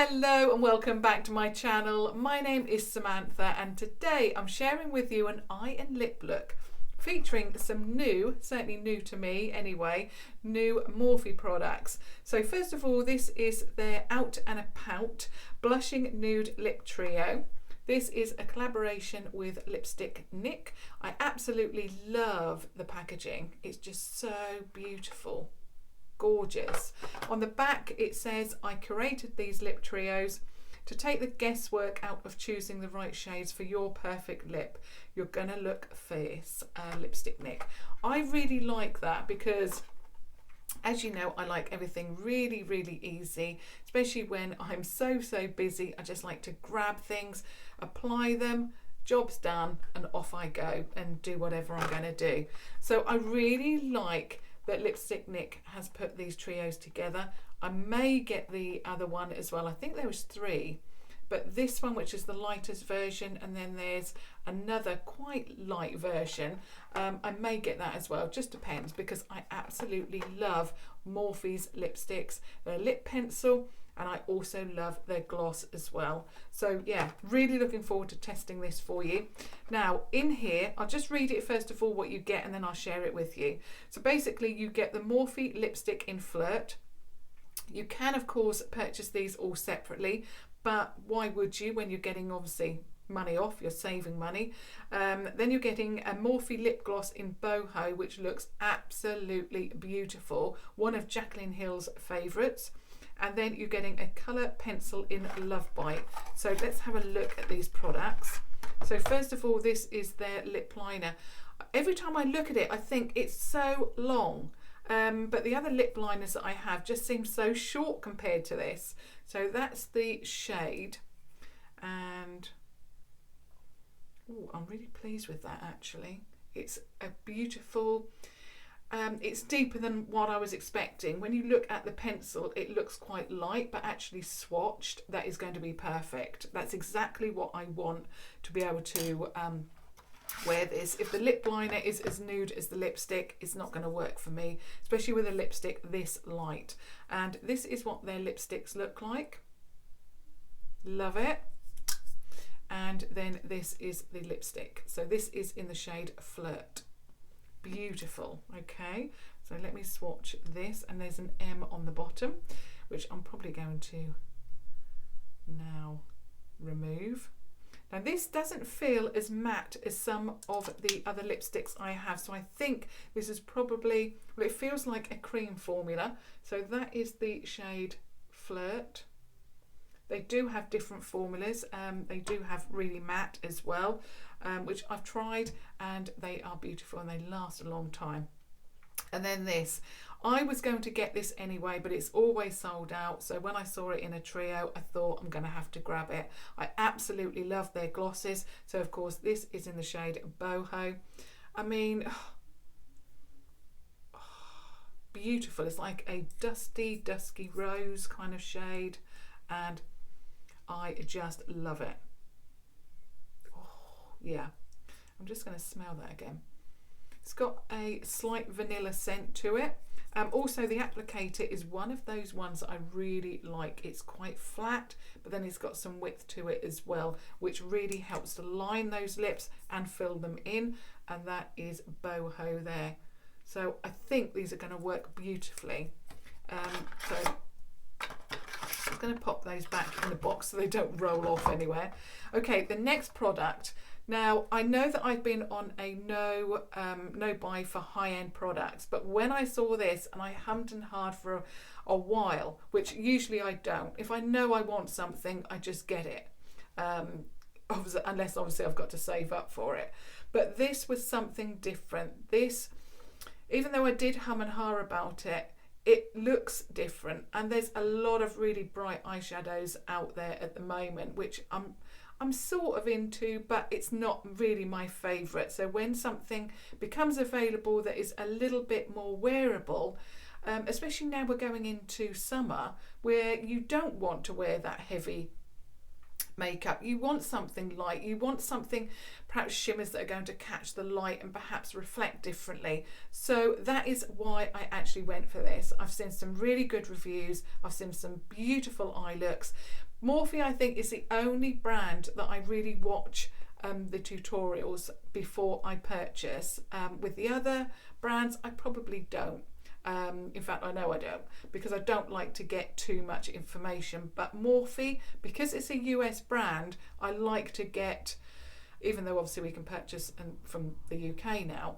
Hello and welcome back to my channel. My name is Samantha and today I'm sharing with you an eye and lip look featuring some new, certainly new to me anyway, new Morphe products. So first of all, this is their Out and About Blushing Nude Lip Trio. This is a collaboration with Lipstick Nick. I absolutely love the packaging. It's just so beautiful. Gorgeous. On the back it says, I curated these lip trios to take the guesswork out of choosing the right shades for your perfect lip. You're gonna look fierce. Lipstick Nick. I really like that because, as you know, I like everything really easy, especially when I'm so busy. I just like to grab things, apply them, job's done, and off I go and do whatever I'm going to do. So I really like that Lipstick Nick has put these trios together. I may get the other one as well. I think there was 3, but this one, which is the lightest version, and then there's another quite light version. I may get that as well, just depends, because I absolutely love Morphe's lipsticks, their lip pencil, and I also love their gloss as well. So yeah, really looking forward to testing this for you. Now in here, I'll just read it first of all what you get and then I'll share it with you. So basically you get the Morphe lipstick in Flirt. You can of course purchase these all separately, but why would you when you're getting obviously money off, you're saving money. Then you're getting a Morphe lip gloss in Boho, which looks absolutely beautiful. One of Jaclyn Hill's favourites. And then you're getting a colour pencil in Love Bite. So let's have a look at these products. So first of all, this is their lip liner. Every time I look at it, I think it's so long. But the other lip liners that I have just seem so short compared to this. So that's the shade. And ooh, I'm really pleased with that actually. It's a beautiful... it's deeper than what I was expecting. When you look at the pencil, it looks quite light, but actually swatched, that is going to be perfect. That's exactly what I want to be able to wear this. If the lip liner is as nude as the lipstick, it's not going to work for me, especially with a lipstick this light. And this is what their lipsticks look like. Love it. And then this is the lipstick. So this is in the shade Flirt. Beautiful. Okay, so let me swatch this, and there's an M on the bottom, which I'm probably going to now remove. Now this doesn't feel as matte as some of the other lipsticks I have, so I think this is probably, well, it feels like a cream formula. So that is the shade Flirt. They do have different formulas. They do have really matte as well, which I've tried, and they are beautiful and they last a long time. And then this, I was going to get this anyway, but it's always sold out. So when I saw it in a trio, I thought I'm going to have to grab it. I absolutely love their glosses. So of course this is in the shade Boho. I mean, beautiful. It's like a dusty rose kind of shade, and I just love it. Oh, yeah. I'm just going to smell that again. It's got a slight vanilla scent to it. Also, the applicator is one of those ones that I really like. It's quite flat, but then it's got some width to it as well, which really helps to line those lips and fill them in. And that is Boho there. So I think these are going to work beautifully. So I'm going to pop those back in the box so they don't roll off anywhere. Okay, the next product. Now, I know that I've been on a no buy for high-end products, but when I saw this, and I hummed and hawed for a while, which usually I don't. If I know I want something, I just get it. Unless obviously I've got to save up for it. But this was something different. This, even though I did hum and haw about it, it looks different, and there's a lot of really bright eyeshadows out there at the moment, which I'm sort of into, but it's not really my favourite. So when something becomes available that is a little bit more wearable, especially now we're going into summer where you don't want to wear that heavy makeup, you want something light, you want something, perhaps shimmers that are going to catch the light and perhaps reflect differently. So that is why I actually went for this. I've seen some really good reviews, I've seen some beautiful eye looks. Morphe, I think, is the only brand that I really watch the tutorials before I purchase. With the other brands, I probably don't. In fact, I know I don't, because I don't like to get too much information. But Morphe, because it's a US brand, I like to get, even though obviously we can purchase from the UK now,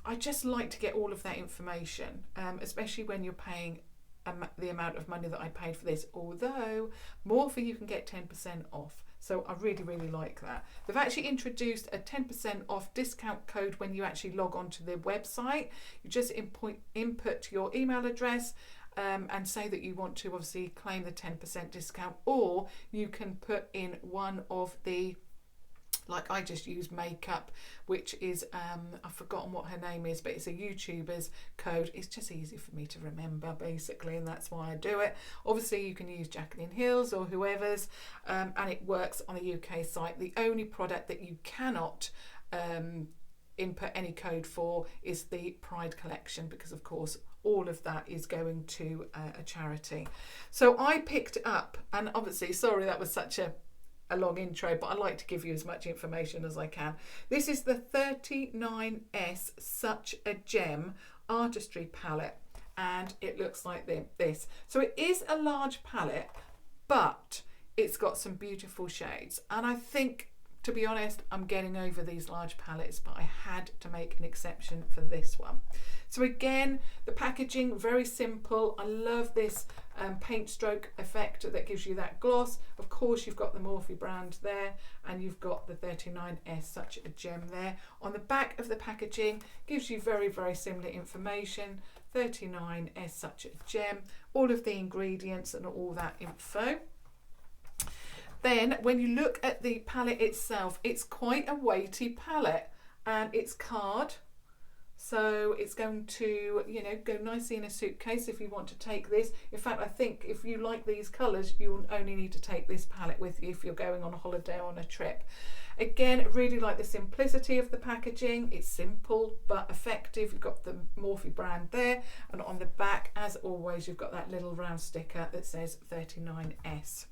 I just like to get all of that information, especially when you're paying the amount of money that I paid for this. Although Morphe, you can get 10% off. So I really, really like that. They've actually introduced a 10% off discount code when you actually log onto their website. You just input your email address and say that you want to obviously claim the 10% discount, or you can put in one of the, like I just use makeup, which is, I've forgotten what her name is, but it's a YouTuber's code. It's just easy for me to remember, basically, and that's why I do it. Obviously, you can use Jacqueline Hill's or whoever's, and it works on a UK site. The only product that you cannot input any code for is the Pride collection, because, of course, all of that is going to a charity. So I picked up, and obviously, sorry, that was such a long intro, but I like to give you as much information as I can. This is the 39S Such a Gem Artistry palette, and it looks like this. So it is a large palette, but it's got some beautiful shades, and I think, to be honest, I'm getting over these large palettes, but I had to make an exception for this one. So again, the packaging, very simple. I love this paint stroke effect that gives you that gloss. Of course, you've got the Morphe brand there, and you've got the 39S Such a Gem there. On the back of the packaging, gives you very, very similar information. 39S Such a Gem, all of the ingredients and all that info. Then when you look at the palette itself, it's quite a weighty palette, and it's card, so it's going to, you know, go nicely in a suitcase if you want to take this. In fact, I think if you like these colours, you'll only need to take this palette with you if you're going on a holiday or on a trip. Again, really like the simplicity of the packaging. It's simple but effective. You've got the Morphe brand there, and on the back, as always, you've got that little round sticker that says 39S.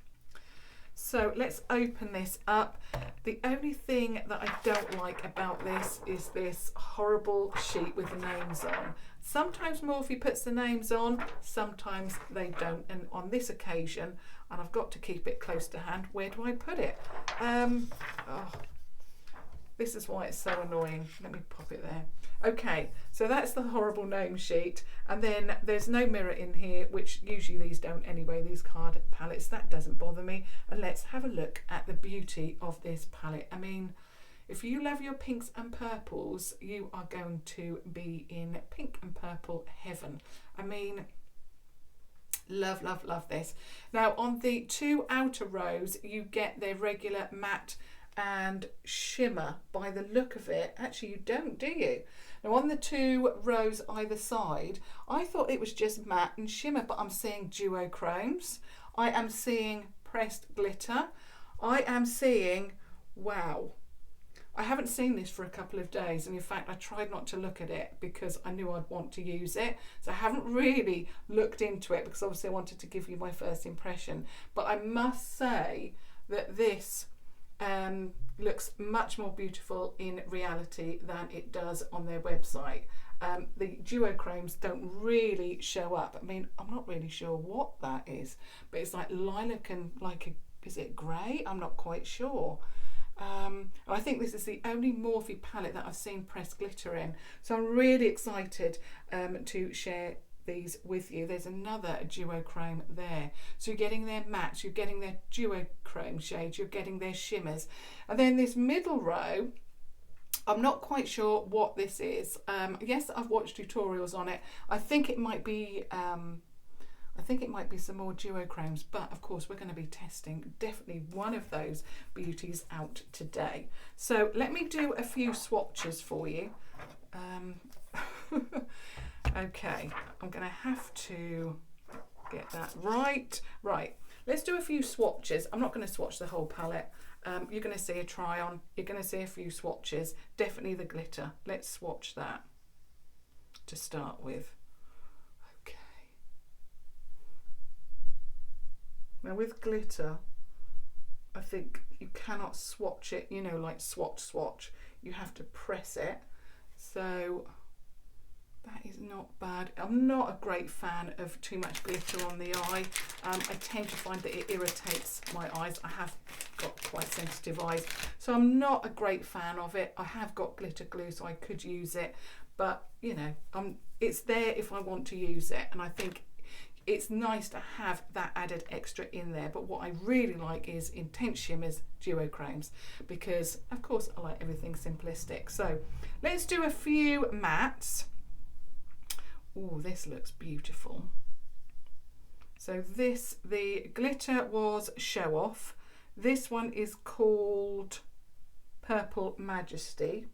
So let's open this up. The only thing that I don't like about this is this horrible sheet with the names on. Sometimes Morphe puts the names on, sometimes they don't. And on this occasion, and I've got to keep it close to hand, where do I put it? This is why it's so annoying. Let me pop it there. Okay, so that's the horrible name sheet, and then there's no mirror in here, which usually these don't anyway, these card palettes. That doesn't bother me. And let's have a look at the beauty of this palette. I mean, if you love your pinks and purples, you are going to be in pink and purple heaven. I mean, love, love, love this. Now, on the two outer rows, you get their regular matte and shimmer. By the look of it, actually you don't, do you? Now on the two rows either side, I thought it was just matte and shimmer, but I'm seeing duochromes, I am seeing pressed glitter, I am seeing, wow, I haven't seen this for a couple of days, and in fact I tried not to look at it because I knew I'd want to use it, so I haven't really looked into it because obviously I wanted to give you my first impression. But I must say that this looks much more beautiful in reality than it does on their website. The duochromes don't really show up. I mean, I'm not really sure what that is, but it's like lilac and like a, is it grey? I'm not quite sure. I think this is the only Morphe palette that I've seen pressed glitter in, so I'm really excited to share these with you. There's another duochrome there, so you're getting their mattes, you're getting their duochrome shades, you're getting their shimmers, and then this middle row, I'm not quite sure what this is. Yes, I've watched tutorials on it. I think it might be some more duochromes, but of course we're going to be testing definitely one of those beauties out today. So let me do a few swatches for you. Okay, I'm going to have to get that right. Right, let's do a few swatches. I'm not going to swatch the whole palette. You're going to see a try on, you're going to see a few swatches. Definitely the glitter. Let's swatch that to start with. Okay. Now with glitter, I think you cannot swatch it, you know, like swatch. You have to press it. So that is not bad. I'm not a great fan of too much glitter on the eye. I tend to find that it irritates my eyes. I have got quite sensitive eyes, so I'm not a great fan of it. I have got glitter glue, so I could use it, but you know, it's there if I want to use it, and I think it's nice to have that added extra in there. But what I really like is Intense Shimmers duochromes, because of course I like everything simplistic. So let's do a few mattes. Oh, this looks beautiful. So this, the glitter was Show Off. This one is called Purple Majesty.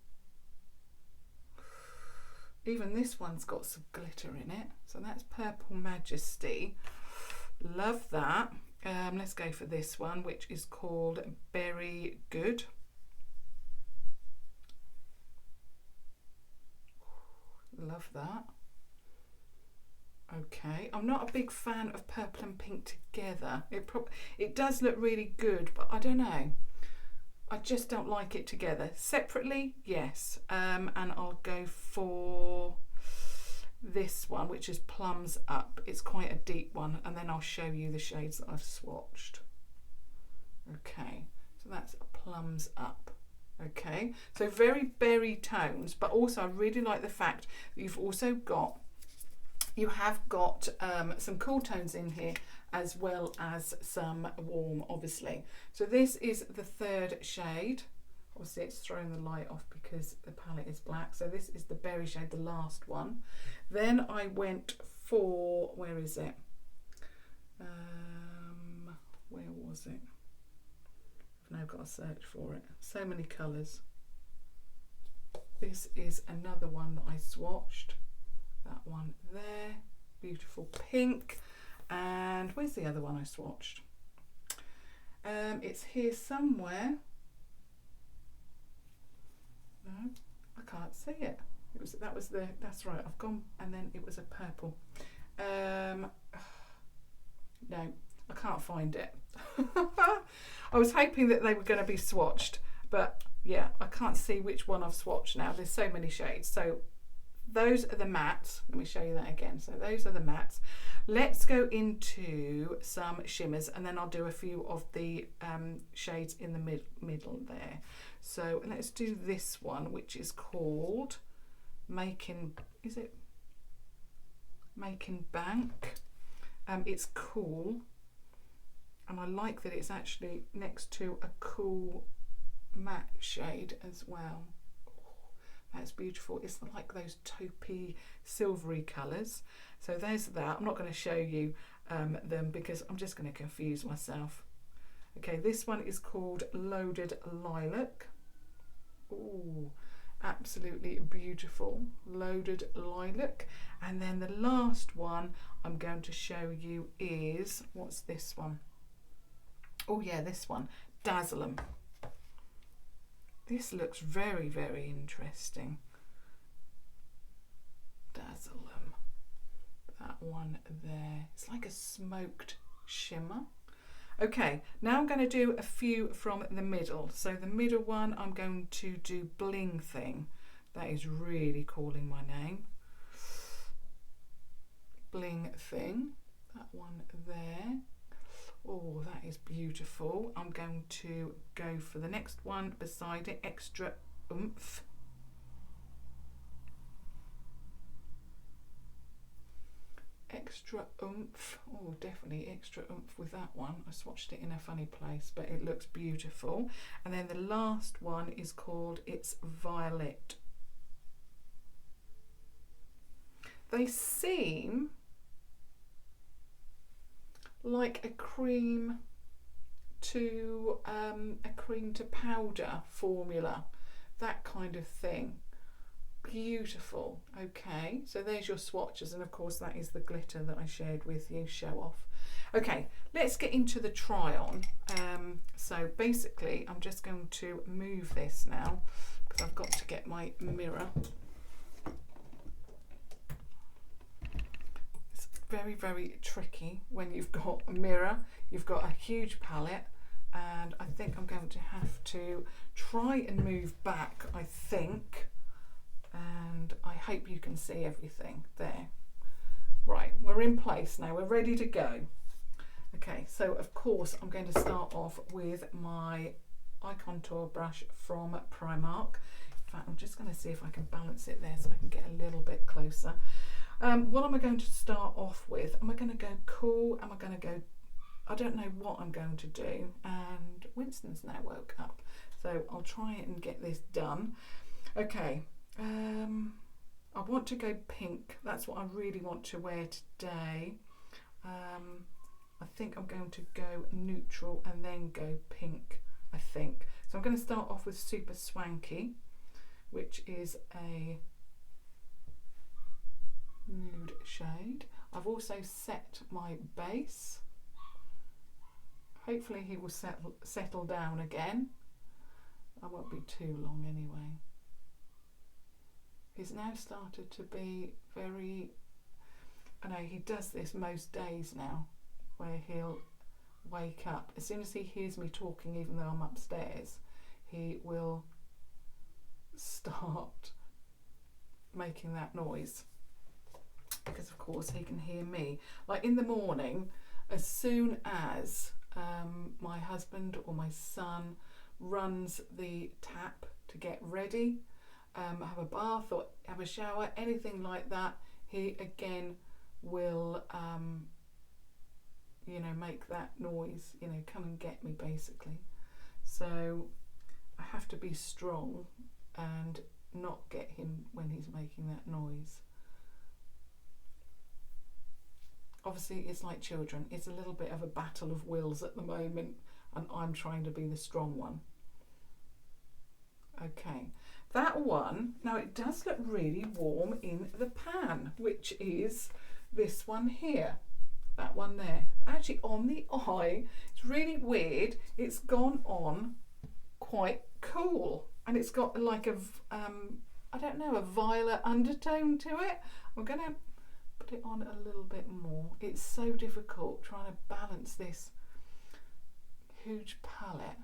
Even this one's got some glitter in it. So that's Purple Majesty. Love that. Let's go for this one, which is called Berry Good. Love that. Okay, I'm not a big fan of purple and pink together. It does look really good, but I don't know. I just don't like it together. Separately, yes. And I'll go for this one, which is Plums Up. It's quite a deep one, and then I'll show you the shades that I've swatched. Okay, so that's Plums Up. Okay, so very berry tones, but also I really like the fact that you have got some cool tones in here, as well as some warm, obviously. So this is the third shade. Obviously it's throwing the light off because the palette is black. So this is the berry shade, the last one. Then I went for, where is it? Where was it? I've now got to search for it. So many colours. This is another one that I swatched. That one there, beautiful pink. And where's the other one I swatched? It's here somewhere. No, I can't see it. That's right, I've gone, and then it was a purple. No, I can't find it. I was hoping that they were going to be swatched, but yeah, I can't see which one I've swatched now. There's so many shades. So those are the mattes. Let me show you that again. So those are the mattes. Let's go into some shimmers, and then I'll do a few of the shades in the middle there. So let's do this one, which is called Making Bank. It's cool, and I like that it's actually next to a cool matte shade as well. That's beautiful. It's like those taupey silvery colours. So there's that. I'm not going to show you them because I'm just going to confuse myself. Okay, this one is called Loaded Lilac. Oh, absolutely beautiful. Loaded Lilac. And then the last one I'm going to show you is, what's this one? Oh yeah, this one, Dazzle 'em. This looks very, very interesting. Dazzle 'em. That one there. It's like a smoked shimmer. Okay, now I'm going to do a few from the middle. So the middle one, I'm going to do Bling Thing. That is really calling my name. Bling Thing. That one there. Oh, that is beautiful. I'm going to go for the next one beside it, Extra Oomph. Extra Oomph. Oh, definitely Extra Oomph with that one. I swatched it in a funny place, but it looks beautiful. And then the last one is called It's Violet. They seem like a cream to powder formula, that kind of thing. Beautiful. Okay, so there's your swatches, and of course that is the glitter that I shared with you, Show Off. Okay, let's get into the try on. So basically I'm just going to move this now because I've got to get my mirror. It's very, very tricky when you've got a mirror, you've got a huge palette, and I think I'm going to have to try and move back, I think, and I hope you can see everything there. Right, we're in place now, we're ready to go. Okay, so of course I'm going to start off with my eye contour brush from Primark. In fact, I'm just going to see if I can balance it there so I can get a little bit closer. What am I going to start off with? Am I going to go cool? Am I going to go, I don't know what I'm going to do. And Winston's now woke up, so I'll try and get this done. Okay, I want to go pink. That's what I really want to wear today. I think I'm going to go neutral and then go pink, I think. So I'm going to start off with Super Swanky, which is a nude shade. I've also set my base. Hopefully he will settle down again. I won't be too long anyway. He's now started to be very, I know he does this most days now, where he'll wake up. As soon as he hears me talking, even though I'm upstairs, he will start making that noise, because of course he can hear me. Like in the morning, as soon as my husband or my son runs the tap to get ready, have a bath or have a shower, anything like that, he again will you know, make that noise, you know, come and get me basically. So I have to be strong and not get him when he's making that noise. Obviously it's like children, it's a little bit of a battle of wills at the moment, and I'm trying to be the strong one. Okay, that one, now it does look really warm in the pan, which is this one here, that one there. Actually on the eye, it's really weird, it's gone on quite cool, and it's got like a, I don't know, a violet undertone to it. I'm gonna put it on a little bit more. It's so difficult trying to balance this huge palette.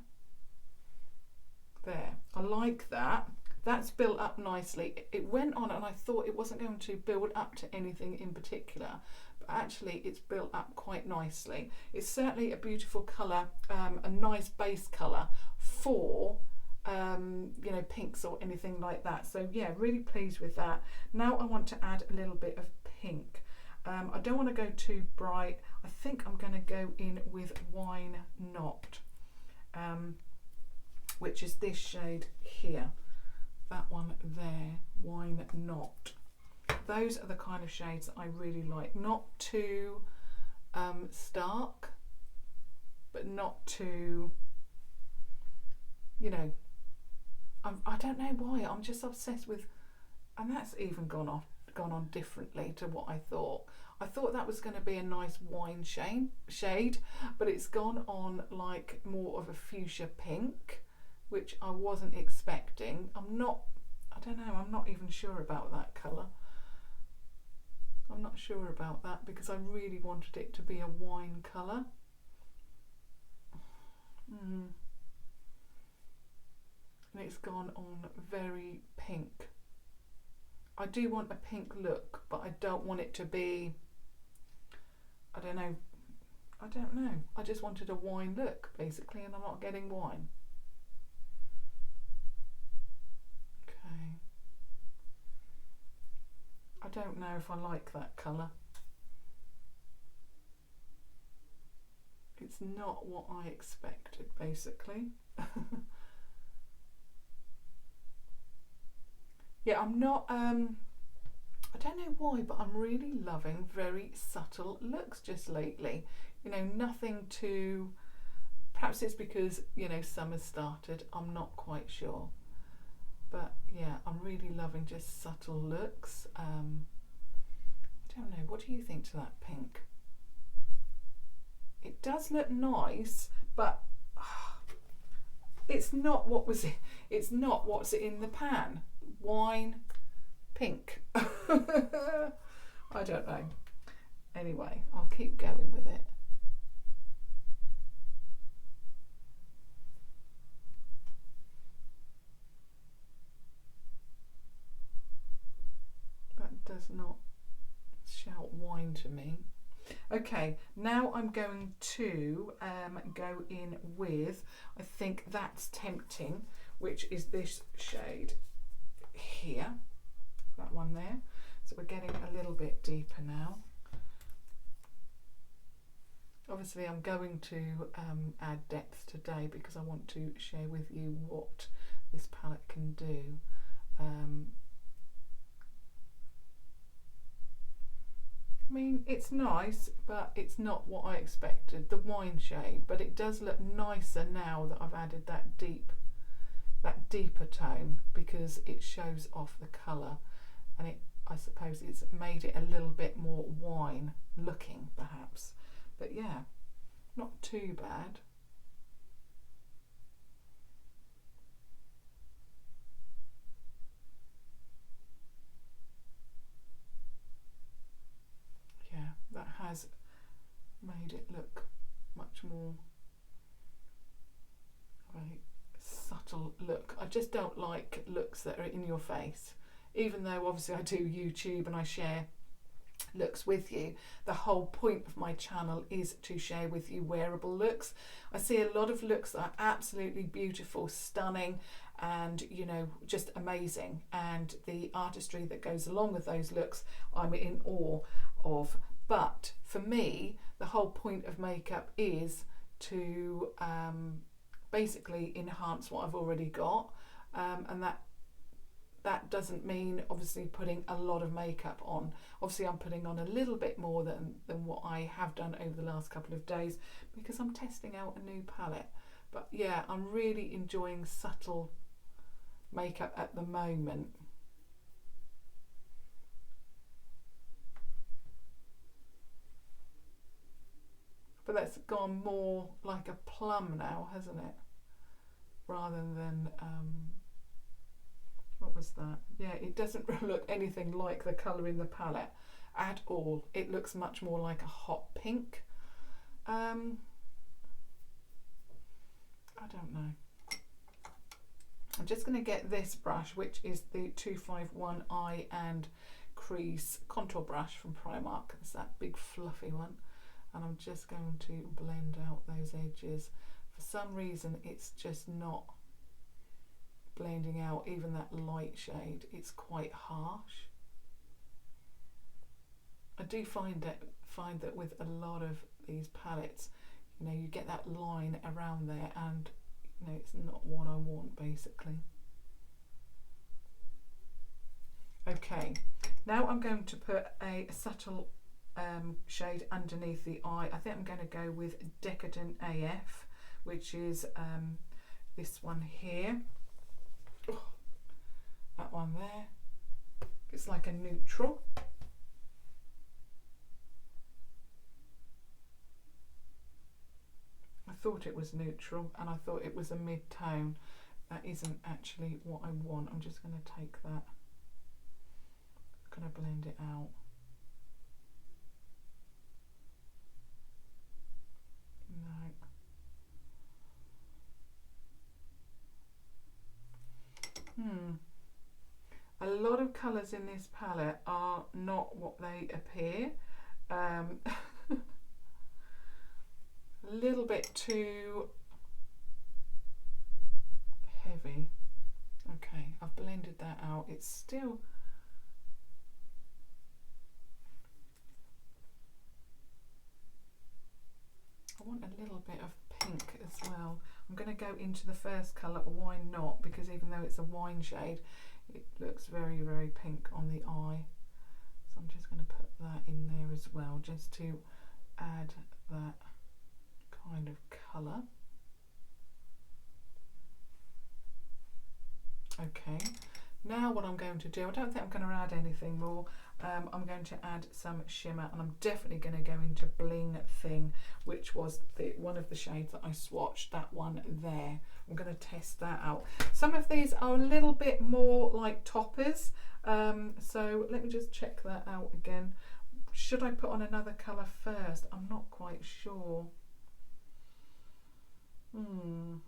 There, I like that. That's built up nicely. It went on and I thought it wasn't going to build up to anything in particular, but actually it's built up quite nicely. It's certainly a beautiful colour, a nice base colour for you know, pinks or anything like that. So yeah, really pleased with that. Now I want to add a little bit of pink. I don't want to go too bright. I think I'm going to go in with Wine Not, which is this shade here. That one there, Wine Not. Those are the kind of shades that I really like. Not too stark, but not too, you know, I don't know why, I'm just obsessed with, and that's even gone on differently to what I thought. I thought that was going to be a nice wine shade, but it's gone on like more of a fuchsia pink, which I wasn't expecting. I don't know, I'm not even sure about that colour. I'm not sure about that because I really wanted it to be a wine colour. And it's gone on very pink. I do want a pink look, but I don't want it to be, I don't know. I just wanted a wine look basically, and I'm not getting wine. Okay. I don't know if I like that colour. It's not what I expected basically. Yeah, I'm not, I don't know why, but I'm really loving very subtle looks just lately. You know, nothing too, perhaps it's because, you know, summer's started, I'm not quite sure. But yeah, I'm really loving just subtle looks. I don't know, what do you think to that pink? It does look nice, but it's not what was it. It's not what's in the pan. Wine pink. I don't know. Anyway, I'll keep going with it. That does not shout wine to me. Okay, now I'm going to go in with, I think that's tempting, which is this shade here, that one there. So we're getting a little bit deeper now. Obviously I'm going to add depth today because I want to share with you what this palette can do. I mean, it's nice, but it's not what I expected, the wine shade, but it does look nicer now that I've added that deeper tone, because it shows off the colour, and I suppose it's made it a little bit more wine looking perhaps. But yeah, not too bad. Yeah, that has made it look much more of a subtle look. I just don't like looks that are in your face. Even though obviously I do YouTube and I share looks with you, the whole point of my channel is to share with you wearable looks. I see a lot of looks that are absolutely beautiful, stunning, and you know, just amazing, and the artistry that goes along with those looks I'm in awe of. But for me, the whole point of makeup is to basically enhance what I've already got, and that doesn't mean obviously putting a lot of makeup on. Obviously I'm putting on a little bit more than what I have done over the last couple of days because I'm testing out a new palette. But yeah, I'm really enjoying subtle makeup at the moment. But that's gone more like a plum now, hasn't it? Rather than what was that? Yeah, it doesn't look anything like the colour in the palette at all. It looks much more like a hot pink. I don't know. I'm just going to get this brush, which is the 251 Eye and Crease contour brush from Primark. It's that big fluffy one. And I'm just going to blend out those edges. For some reason, it's just not blending out even that light shade. It's quite harsh. I do find that with a lot of these palettes, you know, you get that line around there, and you know, it's not what I want basically. Okay, now I'm going to put a subtle shade underneath the eye. I think I'm going to go with Decadent AF, which is this one here. Oh, that one there. It's like a neutral. I thought it was neutral and I thought it was a mid-tone. That isn't actually what I want. I'm just going to take that. I'm going to blend it out. No. A lot of colours in this palette are not what they appear. A little bit too heavy. Okay, I've blended that out. It's still... I want a little bit of pink as well. I'm going to go into the first colour, Why Not, because even though it's a wine shade, it looks very, very pink on the eye. So I'm just going to put that in there as well, just to add that kind of colour. Okay, now what I'm going to do, I don't think I'm going to add anything more. I'm going to add some shimmer, and I'm definitely going to go into Bling Thing, which was one of the shades that I swatched, that one there. I'm going to test that out. Some of these are a little bit more like toppers, so let me just check that out again. should I put on another colour first? I'm not quite sure. I'm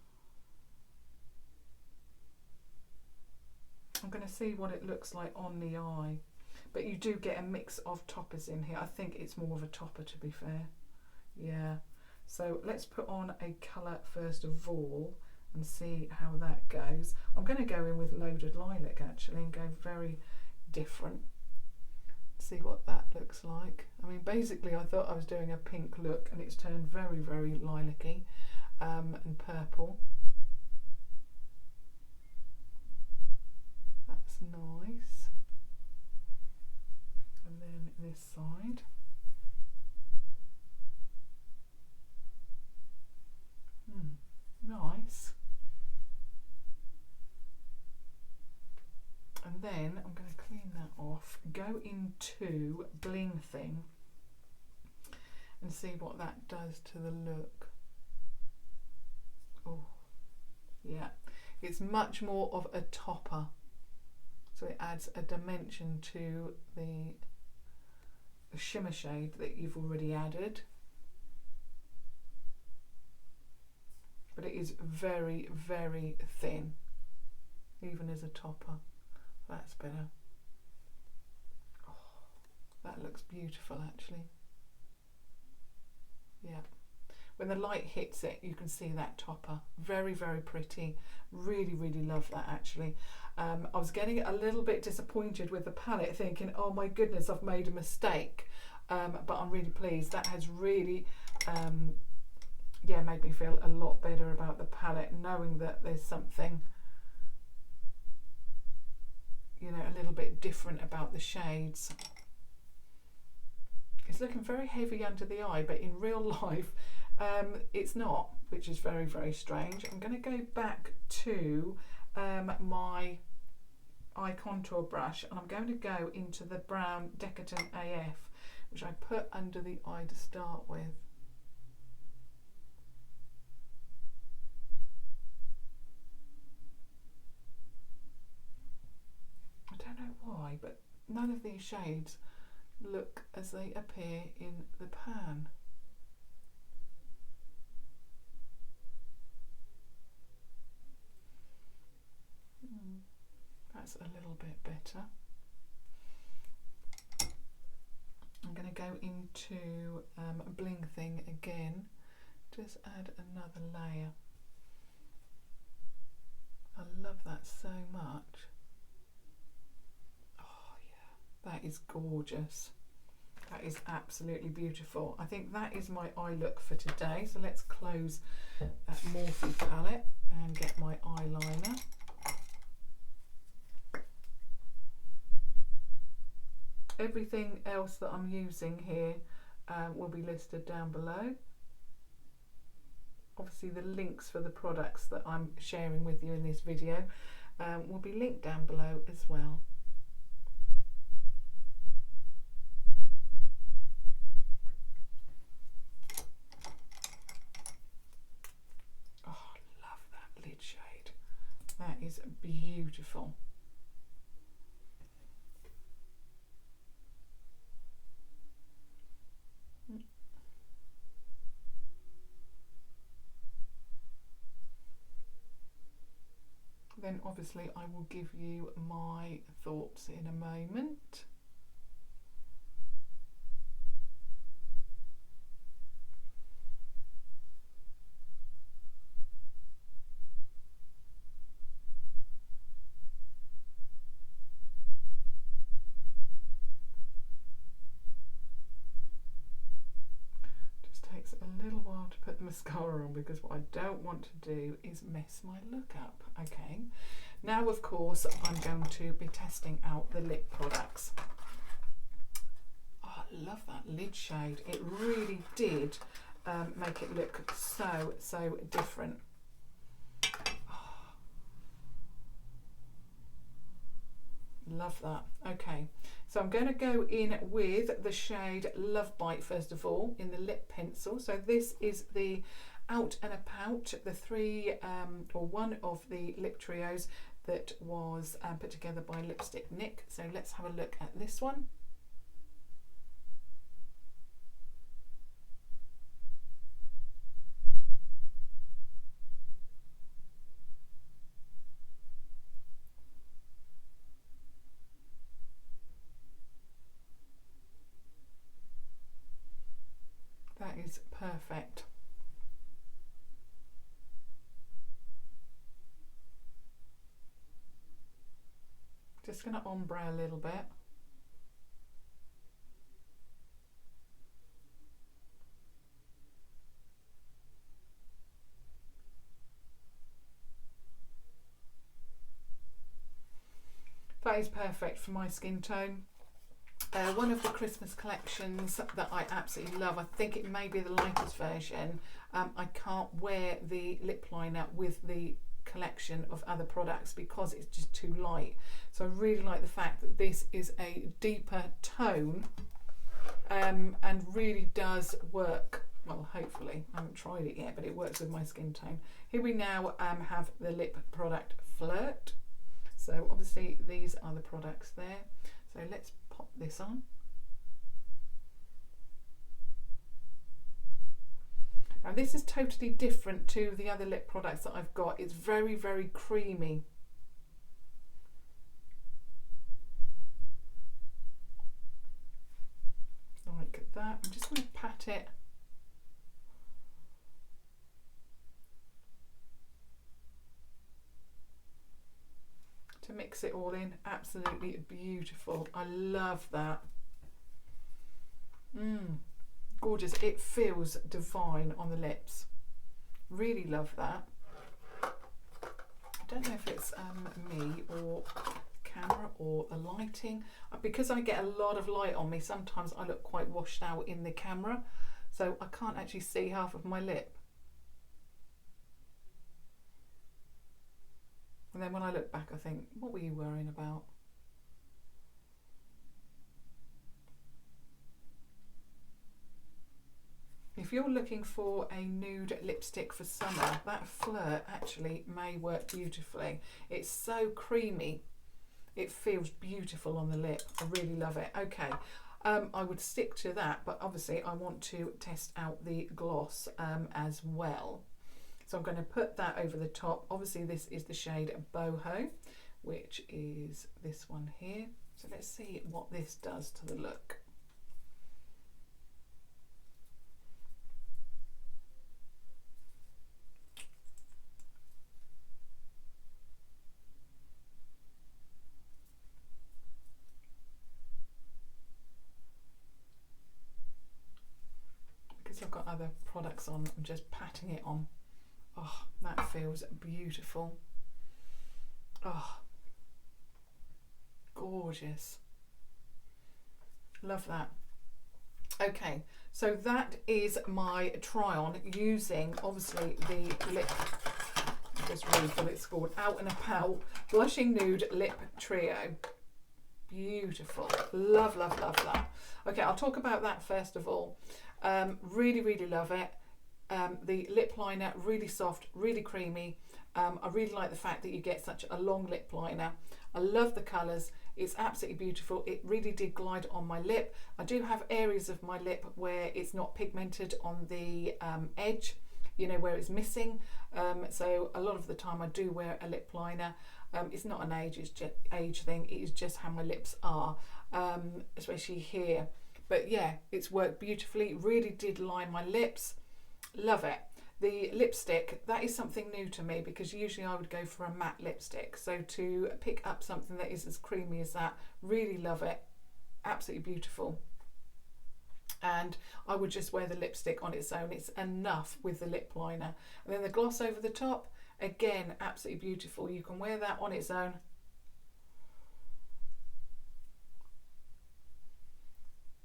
going to see what it looks like on the eye. But you do get a mix of toppers in here. I think it's more of a topper, to be fair. Yeah. So let's put on a colour first of all and see how that goes. I'm going to go in with Loaded Lilac actually and go very different. See what that looks like. I mean, basically I thought I was doing a pink look and it's turned very, very lilac-y and purple. That's nice. And then this side. Nice. And then I'm going to clean that off, go into Bling Thing and see what that does to the look. Oh, yeah, it's much more of a topper, so it adds a dimension to the shimmer shade that you've already added. But it is very, very thin, even as a topper. That's better. Oh, that looks beautiful actually. Yeah. When the light hits it, you can see that topper. Very, very pretty. Really, really love that actually. I was getting a little bit disappointed with the palette, thinking, oh my goodness, I've made a mistake. But I'm really pleased. That has really yeah, made me feel a lot better about the palette, knowing that there's something, you know, a little bit different about the shades. It's looking very heavy under the eye, but in real life it's not, which is very, very strange. I'm going to go back to my eye contour brush and I'm going to go into the brown Decadent AF, which I put under the eye to start with. Why, but none of these shades look as they appear in the pan. That's a little bit better. I'm going to go into Bling Thing again, just add another layer. I love that so much. That is gorgeous. That is absolutely beautiful. I think that is my eye look for today. So let's close that Morphe palette and get my eyeliner. Everything else that I'm using here will be listed down below. Obviously the links for the products that I'm sharing with you in this video will be linked down below as well. That is beautiful. Then obviously I will give you my thoughts in a moment. Takes a little while to put the mascara on because what I don't want to do is mess my look up. Okay, now of course I'm going to be testing out the lip products. Oh, I love that lid shade. It really did make it look so different. Oh, love that. Okay, so I'm going to go in with the shade Love Bite first of all in the lip pencil. So this is the Out and About, the one of the lip trios that was put together by Lipstick Nick. So let's have a look at this one. is perfect. Just going to ombre a little bit. That is perfect for my skin tone. One of the Christmas collections that I absolutely love, I think it may be the lightest version. I can't wear the lip liner with the collection of other products because it's just too light. So I really like the fact that this is a deeper tone and really does work. Well, hopefully, I haven't tried it yet, but it works with my skin tone. Here we now have the lip product Flirt. So obviously these are the products there. So let's pop this on. Now this is totally different to the other lip products that I've got. It's very, very creamy. Like that. I'm just going to pat it. To mix it all in. Absolutely beautiful. I love that. Gorgeous. It feels divine on the lips. Really love that. I don't know if it's me or camera or the lighting. Because I get a lot of light on me, sometimes I look quite washed out in the camera, so I can't actually see half of my lip. And then when I look back, I think, what were you worrying about? If you're looking for a nude lipstick for summer, that Flirt actually may work beautifully. It's so creamy. It feels beautiful on the lip. I really love it. Okay, I would stick to that, but obviously I want to test out the gloss as well. So I'm going to put that over the top. Obviously this is the shade Boho, which is this one here. So let's see what this does to the look. Because I've got other products on, I'm just patting it on. Oh, that feels beautiful. Oh, gorgeous. Love that. Okay, so that is my try on using obviously the lip, just read what it's called, Out and About Blushing Nude Lip Trio. Beautiful. Love, love, love that. Okay, I'll talk about that first of all. Really, really love it. The lip liner, really soft, really creamy. I really like the fact that you get such a long lip liner. I love the colours. It's absolutely beautiful. It really did glide on my lip. I do have areas of my lip where it's not pigmented on the edge, you know, where it's missing. So a lot of the time I do wear a lip liner. It's not an age thing. It is just how my lips are, especially here. But yeah, it's worked beautifully. Really did line my lips. Love it. The lipstick, that is something new to me because usually I would go for a matte lipstick. So to pick up something that is as creamy as that, really love it. Absolutely beautiful. And I would just wear the lipstick on its own. It's enough with the lip liner. And then the gloss over the top, again, absolutely beautiful. You can wear that on its own.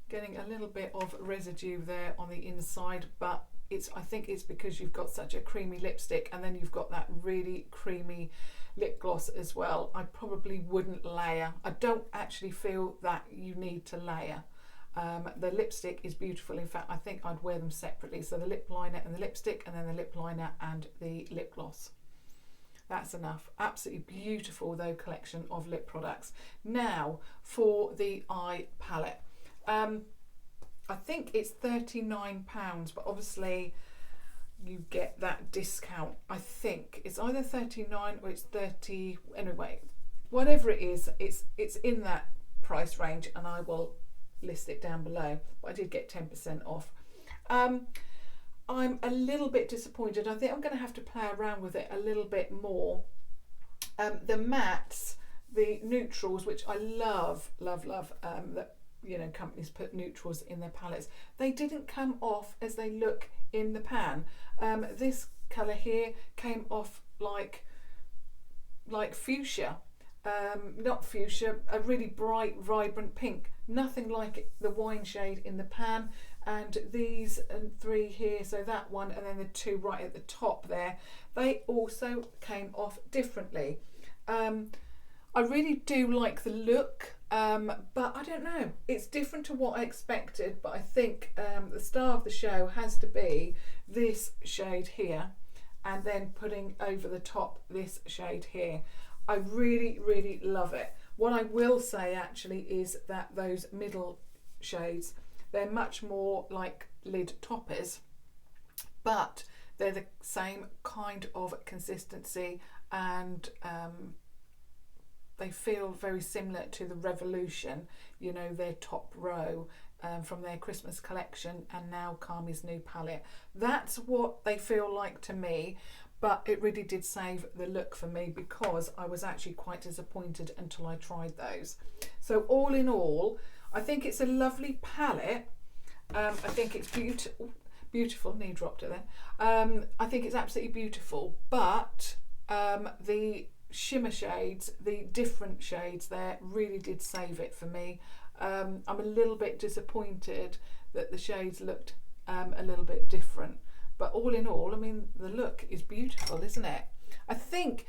Getting a little bit of residue there on the inside, but I think it's because you've got such a creamy lipstick and then you've got that really creamy lip gloss as well. I probably wouldn't layer. I don't actually feel that you need to layer. The lipstick is beautiful. In fact, I think I'd wear them separately. So the lip liner and the lipstick, and then the lip liner and the lip gloss. That's enough. Absolutely beautiful though collection of lip products. Now for the eye palette. I think it's £39, but obviously you get that discount. I think it's either 39 or it's 30. Anyway, whatever it is, it's in that price range, and I will list it down below. But I did get 10% off. I'm a little bit disappointed. I think I'm going to have to play around with it a little bit more. The mattes, the neutrals, which I love, that, you know, companies put neutrals in their palettes, they didn't come off as they look in the pan. This colour here came off like fuchsia. Not fuchsia, a really bright, vibrant pink. Nothing like the wine shade in the pan. And these three here, so that one and then the two right at the top there, they also came off differently. I really do like the look, but I don't know, it's different to what I expected, but I think the star of the show has to be this shade here, and then putting over the top this shade here. I really, really love it. What I will say actually is that those middle shades, they're much more like lid toppers, but they're the same kind of consistency, and they feel very similar to the Revolution, you know, their top row from their Christmas collection, and now Kami's new palette. That's what they feel like to me. But it really did save the look for me, because I was actually quite disappointed until I tried those. So all in all, I think it's a lovely palette. I think it's beautiful. Knee dropped it then. I think it's absolutely beautiful, but the shimmer shades, the different shades there, really did save it for me. I'm a little bit disappointed that the shades looked a little bit different. But all in all, I mean, the look is beautiful, isn't it? I think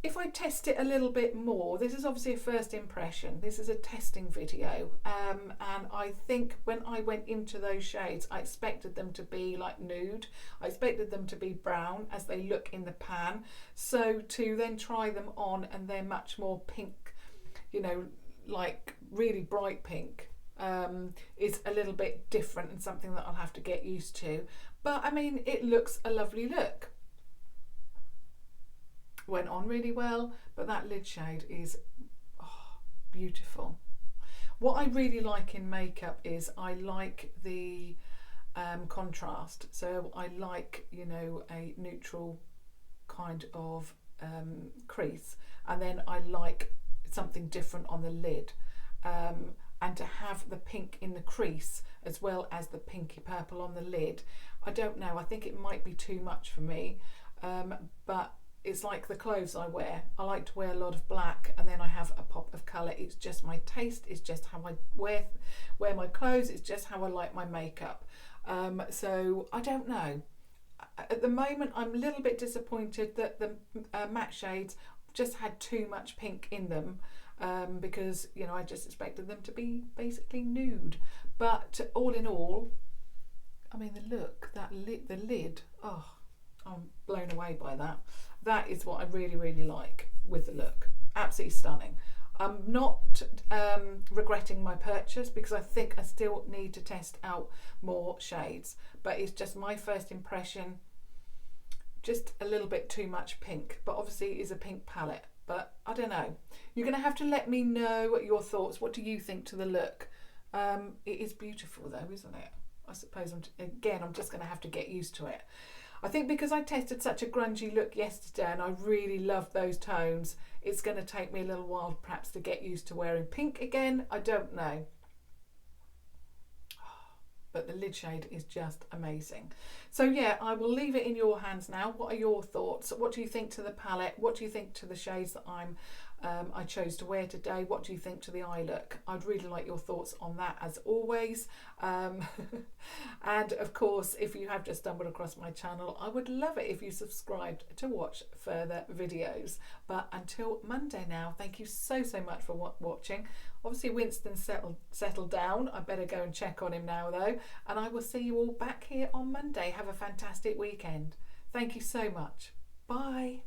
if I test it a little bit more, this is obviously a first impression. This is a testing video. And I think when I went into those shades, I expected them to be like nude. I expected them to be brown as they look in the pan. So to then try them on and they're much more pink, you know, like really bright pink, is a little bit different and something that I'll have to get used to. But I mean, it looks a lovely look. Went on really well, but that lid shade is beautiful. What I really like in makeup is I like the contrast. So I like, you know, a neutral kind of crease, and then I like something different on the lid. And to have the pink in the crease as well as the pinky purple on the lid, I don't know, I think it might be too much for me, but it's like the clothes I wear. I like to wear a lot of black and then I have a pop of colour. It's just my taste, it's just how I wear my clothes, it's just how I like my makeup. So I don't know. At the moment I'm a little bit disappointed that the matte shades just had too much pink in them. Because, you know, I just expected them to be basically nude. But all in all, I mean, the look, the lid, oh, I'm blown away by that. That is what I really, really like with the look. Absolutely stunning. I'm not regretting my purchase, because I think I still need to test out more shades. But it's just my first impression, just a little bit too much pink. But obviously it is a pink palette. But I don't know. You're going to have to let me know your thoughts. What do you think to the look? It is beautiful though, isn't it? I suppose I'm just going to have to get used to it. I think because I tested such a grungy look yesterday and I really loved those tones, it's going to take me a little while perhaps to get used to wearing pink again. I don't know. But the lid shade is just amazing. So yeah, I will leave it in your hands now. What are your thoughts? What do you think to the palette? What do you think to the shades that I chose to wear today? What do you think to the eye look? I'd really like your thoughts on that as always. And of course, if you have just stumbled across my channel, I would love it if you subscribed to watch further videos. But until Monday now, thank you so much for watching. Obviously Winston's settled down. I better go and check on him now though. And I will see you all back here on Monday. Have a fantastic weekend. Thank you so much. Bye.